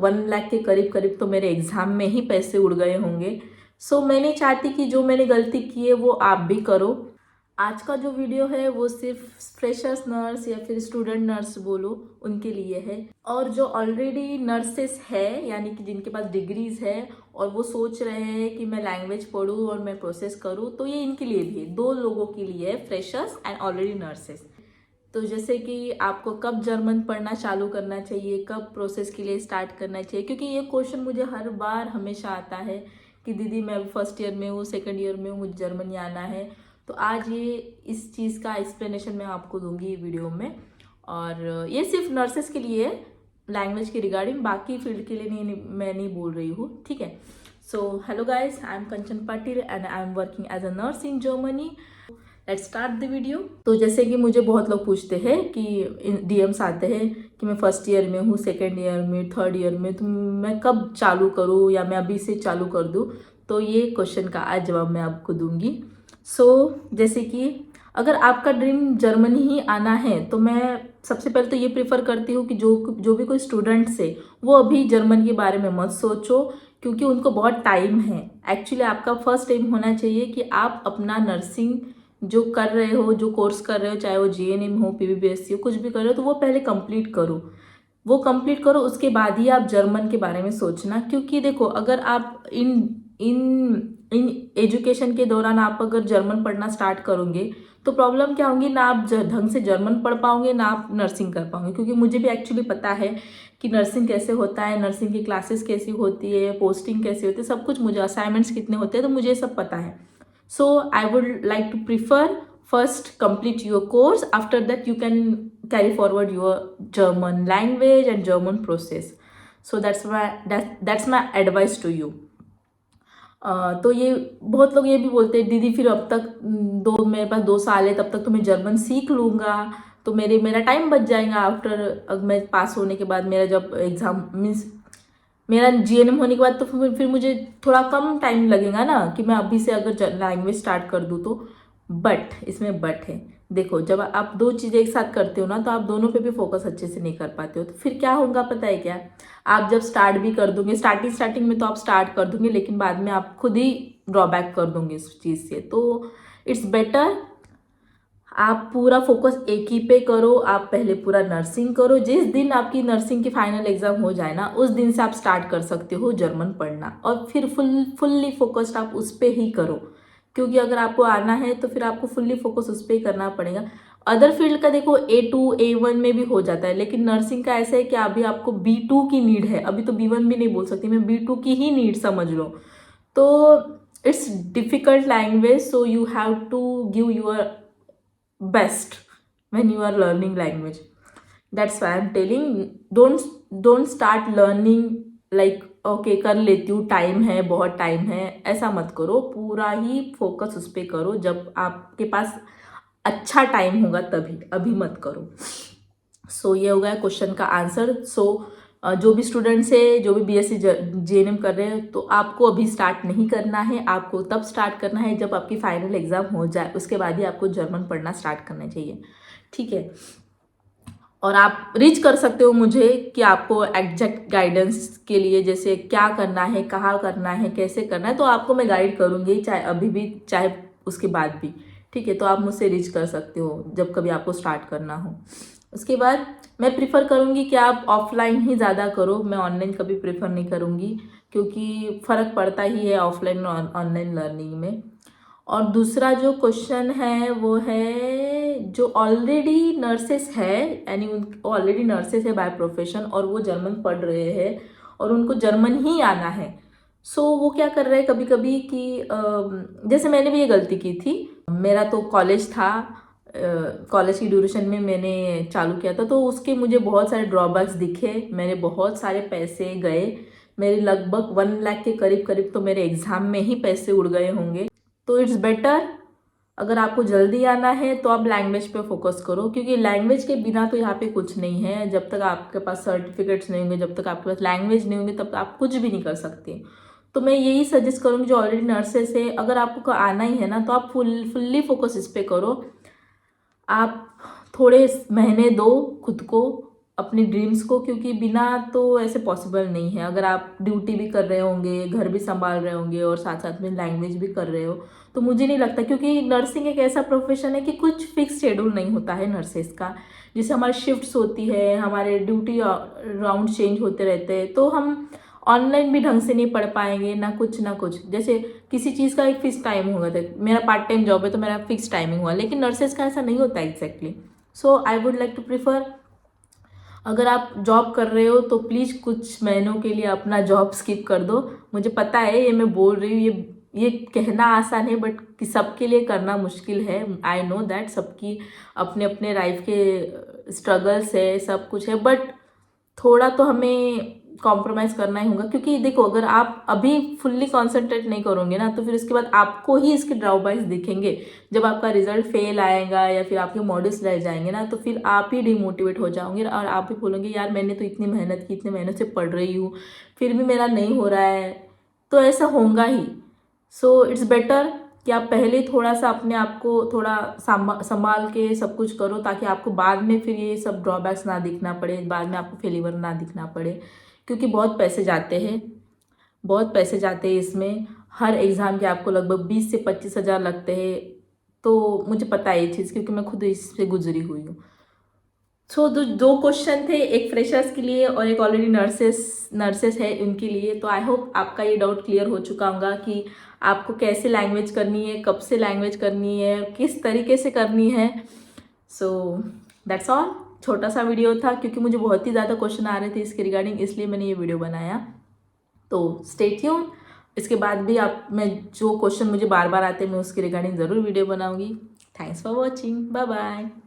1 लाख के करीब करीब तो मेरे एग्ज़ाम में ही पैसे उड़ गए होंगे। सो मैं नहीं चाहती कि जो मैंने गलती की है वो आप भी करो। आज का जो वीडियो है वो सिर्फ फ्रेशर्स नर्स या फिर स्टूडेंट नर्स बोलो उनके लिए है, और जो ऑलरेडी नर्सेस है यानी कि जिनके पास डिग्रीज है और वो सोच रहे हैं कि मैं लैंग्वेज पढ़ूँ और मैं प्रोसेस करूँ, तो ये इनके लिए भी है। 2 लोगों के लिए है, फ्रेशर्स एंड ऑलरेडी नर्सेस। तो जैसे कि आपको कब जर्मन पढ़ना चालू करना चाहिए, कब प्रोसेस के लिए स्टार्ट करना चाहिए, क्योंकि ये क्वेश्चन मुझे हर बार हमेशा आता है कि दीदी मैं अभी फर्स्ट ईयर में हूँ, सेकंड ईयर में हूँ, मुझे जर्मनी आना है। तो आज ये इस चीज़ का एक्सप्लेनेशन मैं आपको दूंगी वीडियो में, और ये सिर्फ नर्सेस के लिए है लैंग्वेज के रिगार्डिंग, बाकी फील्ड के लिए मैं नहीं बोल रही हूँ, ठीक है। So hello guys, I am Kanchan Patil and I am working as a nurse in Germany. Let's start the video. तो जैसे कि मुझे बहुत लोग पूछते हैं कि डीएम्स आते हैं कि मैं फर्स्ट ईयर में हूँ, सेकेंड ईयर में, थर्ड ईयर में, तो मैं कब चालू करूँ या मैं अभी से चालू कर दूँ। तो ये क्वेश्चन का आज जवाब मैं आपको दूंगी। जैसे कि अगर आपका ड्रीम जर्मनी ही आना है तो मैं सबसे पहले तो ये प्रीफर करती हूँ कि जो भी कोई स्टूडेंट्स है वो अभी जर्मन के बारे में मत सोचो, क्योंकि उनको बहुत टाइम है। एक्चुअली आपका फर्स्ट एम होना चाहिए कि आप अपना नर्सिंग जो कर रहे हो, जो कोर्स कर रहे हो, चाहे वो जीएनएम हो, पीवीबीएससी हो, कुछ भी कर रहे हो, तो वो पहले कंप्लीट करो। वो कंप्लीट करो, उसके बाद ही आप जर्मन के बारे में सोचना। क्योंकि देखो, अगर आप इन एजुकेशन के दौरान आप अगर जर्मन पढ़ना स्टार्ट करोगे तो प्रॉब्लम क्या होगी, ना आप ढंग से जर्मन पढ़ पाओगे, ना आप नर्सिंग कर पाओगे। क्योंकि मुझे भी एक्चुअली पता है कि नर्सिंग कैसे होता है, नर्सिंग की क्लासेस कैसी होती है, पोस्टिंग कैसी होती है, सब कुछ मुझे, असाइनमेंट्स कितने होते हैं, तो मुझे सब पता है। So I would like to prefer first complete your course. After that you can carry forward your German language and German process. So that's my advice to you. तो ये बहुत लोग ये भी बोलते हैं दीदी फिर अब तक मेरे पास 2 साल है, तब तक तो मैं जर्मन सीख लूँगा, तो मेरा टाइम बच जाएगा। आफ्टर मैं पास होने के बाद, मेरा जब एग्ज़ाम मीन्स मेरा जीएनएम होने के बाद, तो फिर मुझे थोड़ा कम टाइम लगेगा ना कि मैं अभी से अगर लैंग्वेज स्टार्ट कर दूँ तो। बट इसमें बट है, देखो जब आप 2 चीज़ें एक साथ करते हो ना तो आप दोनों पे भी फोकस अच्छे से नहीं कर पाते हो। तो फिर क्या होगा पता है क्या, आप जब स्टार्ट भी कर दोगे, स्टार्टिंग में तो आप स्टार्ट कर दोगे, लेकिन बाद में आप खुद ही ड्रॉबैक कर दोगे इस चीज़ से। तो इट्स बेटर आप पूरा फोकस एक ही पे करो। आप पहले पूरा नर्सिंग करो, जिस दिन आपकी नर्सिंग की फाइनल एग्जाम हो जाए ना, उस दिन से आप स्टार्ट कर सकते हो जर्मन पढ़ना, और फिर फुल्ली फोकस्ड आप उस पर ही करो। क्योंकि अगर आपको आना है तो फिर आपको फुल्ली फोकस उस पर ही करना पड़ेगा। अदर फील्ड का देखो A2 A1 में भी हो जाता है, लेकिन नर्सिंग का ऐसा है कि अभी आपको B2 की नीड है। अभी तो B1 भी नहीं बोल सकती मैं, B2 की ही नीड समझ लो। तो it's difficult language, so you have to give your best when you are learning language. That's why I'm telling, don't start learning like okay कर लेती हूँ, टाइम है, बहुत टाइम है, ऐसा मत करो। पूरा ही फोकस उस पर करो, जब आपके पास अच्छा टाइम होगा तभी, अभी मत करो। सो ये हो गया क्वेश्चन का आंसर। जो भी स्टूडेंट्स है, जो भी बीएससी जीएनएम कर रहे हैं, तो आपको अभी स्टार्ट नहीं करना है। आपको तब स्टार्ट करना है जब आपकी फाइनल एग्जाम हो जाए, उसके बाद ही आपको जर्मन पढ़ना स्टार्ट करना चाहिए, ठीक है। और आप रीच कर सकते हो मुझे कि आपको एग्जैक्ट गाइडेंस के लिए, जैसे क्या करना है, कहाँ करना है, कैसे करना है, तो आपको मैं गाइड करूँगी, चाहे अभी भी चाहे उसके बाद भी, ठीक है। तो आप मुझसे रीच कर सकते हो जब कभी आपको स्टार्ट करना हो। उसके बाद मैं प्रिफर करूँगी कि आप ऑफलाइन ही ज़्यादा करो, मैं ऑनलाइन कभी प्रेफर नहीं करूँगी, क्योंकि फ़र्क पड़ता ही है ऑफलाइन और ऑनलाइन लर्निंग में। और दूसरा जो क्वेश्चन है वो है जो ऑलरेडी नर्सेस है, यानी ऑलरेडी नर्सेस है बाय प्रोफेशन, और वो जर्मन पढ़ रहे हैं और उनको जर्मन ही आना है। वो क्या कर रहे हैं कभी कभी कि जैसे मैंने भी ये गलती की थी। मेरा तो कॉलेज था, कॉलेज की ड्यूरेशन में मैंने चालू किया था, तो उसके मुझे बहुत सारे ड्रॉबैक्स दिखे, मेरे बहुत सारे पैसे गए, मेरे लगभग 1 लाख के करीब करीब तो मेरे एग्ज़ाम में ही पैसे उड़ गए होंगे। तो इट्स बेटर, अगर आपको जल्दी आना है तो आप लैंग्वेज पे फोकस करो, क्योंकि लैंग्वेज के बिना तो यहाँ पे कुछ नहीं है। जब तक आपके पास सर्टिफिकेट्स नहीं होंगे, जब तक आपके पास लैंग्वेज नहीं होंगे, तब तक आप कुछ भी नहीं कर सकते। तो मैं यही सजेस्ट करूँगी जो ऑलरेडी नर्सेस है, अगर आपको आना ही है ना तो आप फुल्ली फोकस इस पर करो। आप थोड़े महीने दो खुद को, अपनी ड्रीम्स को, क्योंकि बिना तो ऐसे पॉसिबल नहीं है। अगर आप ड्यूटी भी कर रहे होंगे, घर भी संभाल रहे होंगे और साथ साथ में लैंग्वेज भी कर रहे हो, तो मुझे नहीं लगता, क्योंकि नर्सिंग एक ऐसा प्रोफेशन है कि कुछ फिक्स शेड्यूल नहीं होता है नर्सेस का। जैसे हमारी शिफ्ट्स होती है, हमारे ड्यूटी राउंड चेंज होते रहते हैं, तो हम ऑनलाइन भी ढंग से नहीं पढ़ पाएंगे, ना कुछ। जैसे किसी चीज़ का एक फिक्स टाइम होगा, मेरा पार्ट टाइम जॉब है तो मेरा फिक्स टाइमिंग हुआ, लेकिन नर्सेस का ऐसा नहीं होता exactly. So I would like to prefer, अगर आप जॉब कर रहे हो तो प्लीज़ कुछ महीनों के लिए अपना जॉब स्किप कर दो। मुझे पता है ये मैं बोल रही हूँ, ये कहना आसान है, बट सबके लिए करना मुश्किल है। आई नो दैट सबकी अपने अपने लाइफ के स्ट्रगल्स है, सब कुछ है, बट थोड़ा तो हमें कॉम्प्रोमाइज़ करना ही होगा। क्योंकि देखो, अगर आप अभी फुल्ली कॉन्सेंट्रेट नहीं करोगे ना, तो फिर उसके बाद आपको ही इसके ड्रॉबैक्स दिखेंगे। जब आपका रिजल्ट फेल आएगा या फिर आपके मॉड्यूल्स रह जाएंगे ना, तो फिर आप ही डिमोटिवेट हो जाओगे और आप ही बोलोगे यार मैंने तो इतनी मेहनत की, इतने मेहनत से पढ़ रही हूँ, फिर भी मेरा नहीं हो रहा है। तो ऐसा होगा ही। सो इट्स बेटर कि आप पहले थोड़ा सा अपने आप को थोड़ा संभाल के सब कुछ करो, ताकि आपको बाद में फिर ये सब ड्रॉबैक्स ना दिखना पड़े, बाद में आपको फेलिवर ना दिखना पड़े। क्योंकि बहुत पैसे जाते हैं, इसमें हर एग्ज़ाम के आपको लगभग 20 से 25 हज़ार लगते हैं। तो मुझे पता है ये चीज़, क्योंकि मैं खुद इससे गुजरी हुई हूँ। सो दो क्वेश्चन थे, एक फ्रेशर्स के लिए और एक ऑलरेडी नर्सेस है उनके लिए। तो आई होप आपका ये डाउट क्लियर हो चुका होगा कि आपको कैसे लैंग्वेज करनी है, कब से लैंग्वेज करनी है, किस तरीके से करनी है। So that's all. छोटा सा वीडियो था, क्योंकि मुझे बहुत ही ज़्यादा क्वेश्चन आ रहे थे इसके रिगार्डिंग, इसलिए मैंने ये वीडियो बनाया। तो स्टे ट्यून। इसके बाद भी मैं जो क्वेश्चन मुझे बार बार आते हैं मैं उसके रिगार्डिंग ज़रूर वीडियो बनाऊंगी। Thanks for watching, bye bye.